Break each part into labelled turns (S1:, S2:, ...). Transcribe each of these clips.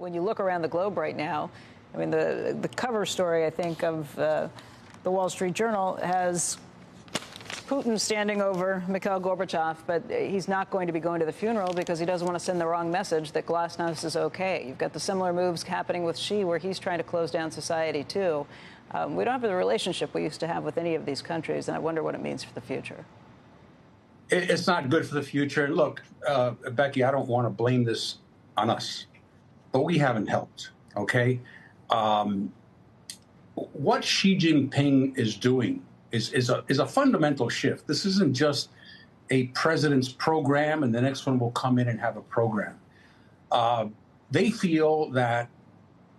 S1: when you look around the globe right now, I mean, the cover story, I think, of the Wall Street Journal has Putin standing over Mikhail Gorbachev, but he's not going to be going to the funeral because he doesn't want to send the wrong message that glasnost is okay. You've got the similar moves happening with Xi, where he's trying to close down society, too. We don't have the relationship we used to have with any of these countries, and I wonder what it means for the future.
S2: It's not good for the future. Look, Becky, I don't want to blame this on us, but we haven't helped, okay? What Xi Jinping is doing is a fundamental shift. This isn't just a president's program and the next one will come in and have a program. They feel that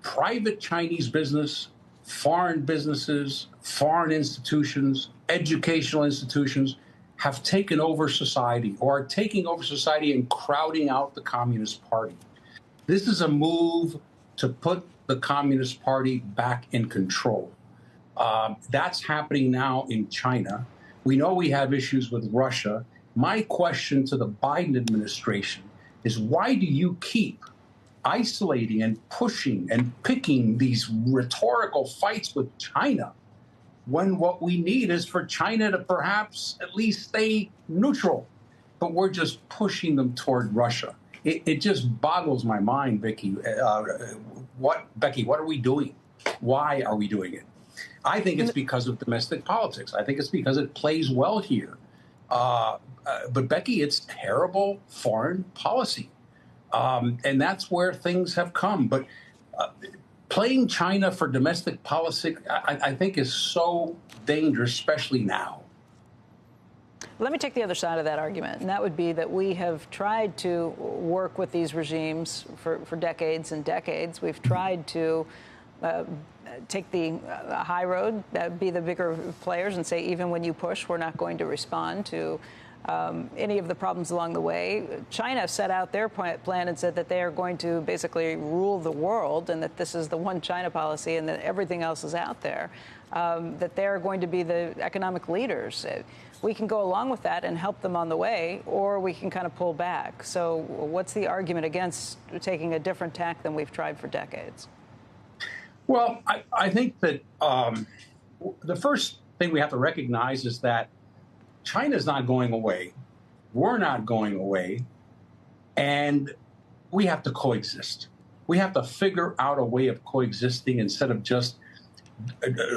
S2: private Chinese business, foreign businesses, foreign institutions, educational institutions have taken over society or are taking over society and crowding out the Communist Party. This is a move to put the Communist Party back in control. That's happening now in China. We know we have issues with Russia. My question to the Biden administration is, why do you keep isolating and pushing and picking these rhetorical fights with China when what we need is for China to perhaps at least stay neutral? But we're just pushing them toward Russia. It just boggles my mind, Becky. Becky, what are we doing? Why are we doing it? I think it's because of domestic politics. I think it's because it plays well here. But, Becky, it's terrible foreign policy. And that's where things have come. But playing China for domestic politics, I think, is so dangerous, especially now.
S1: Let me take the other side of that argument, and that would be that we have tried to work with these regimes for decades and decades. We've tried to take the high road, be the bigger players, and say, even when you push, we're not going to respond to any of the problems along the way. China set out their plan and said that they are going to basically rule the world, and that this is the one China policy, and that everything else is out there, that they're going to be the economic leaders. We can go along with that and help them on the way, or we can kind of pull back. So what's the argument against taking a different tack than we've tried for decades?
S2: Well, I think that the first thing we have to recognize is that China's not going away. We're not going away. And we have to coexist. We have to figure out a way of coexisting instead of just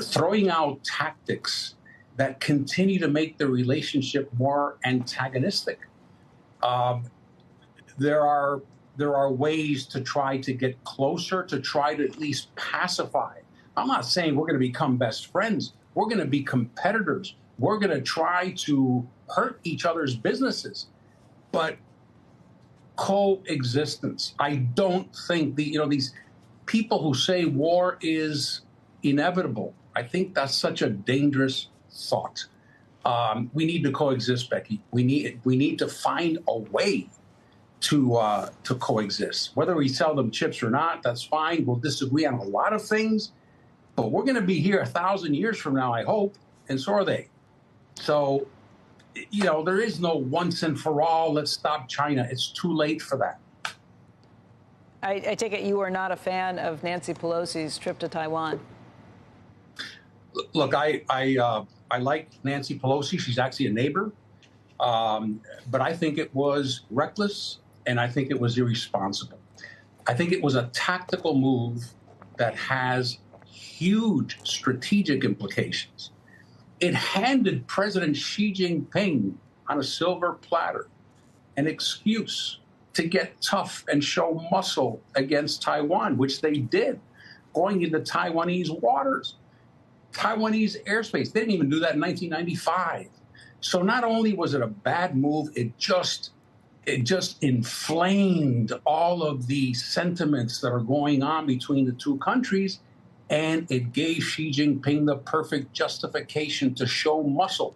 S2: throwing out tactics that continue to make the relationship more antagonistic. There are ways to try to get closer, to try to at least pacify. I'm not saying we're going to become best friends. We're going to be competitors. We're going to try to hurt each other's businesses. But coexistence, I don't think these people who say war is inevitable, I think that's such a dangerous thought. We need to coexist, Becky. We need to find a way to coexist. Whether we sell them chips or not, that's fine. We'll disagree on a lot of things, but we're going to be here 1,000 years from now, I hope, and so are they. So, there is no once and for all, let's stop China. It's too late for that.
S1: I take it you are not a fan of Nancy Pelosi's trip to Taiwan.
S2: Look, I like Nancy Pelosi. She's actually a neighbor. But I think it was reckless, and I think it was irresponsible. I think it was a tactical move that has huge strategic implications. It handed President Xi Jinping on a silver platter an excuse to get tough and show muscle against Taiwan, which they did, going into Taiwanese waters, Taiwanese airspace. They didn't even do that in 1995. So not only was it a bad move, it just inflamed all of the sentiments that are going on between the two countries, and it gave Xi Jinping the perfect justification to show muscle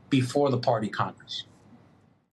S2: before the party Congress.